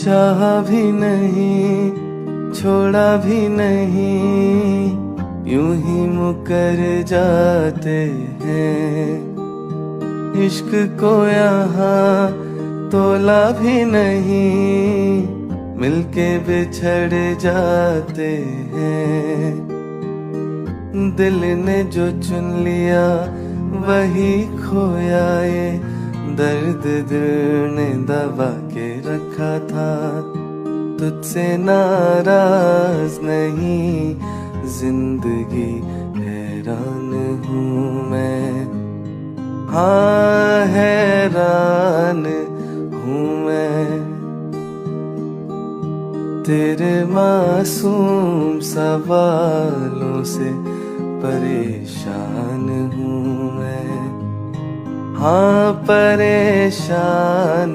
चाहा भी नहीं, छोड़ा भी नहीं, यूं ही मुकर जाते हैं। इश्क को यहाँ तोला भी नहीं, मिलके बिछड़ जाते हैं। दिल ने जो चुन लिया वही खोया, ये दर्द दिल ने दबा के रखा था। तुझसे नाराज नहीं, जिंदगी हैरान हूँ मैं। हाँ हैरान हूँ मैं, तेरे मासूम सवालों से परेशान हूँ मैं। हाँ परेशान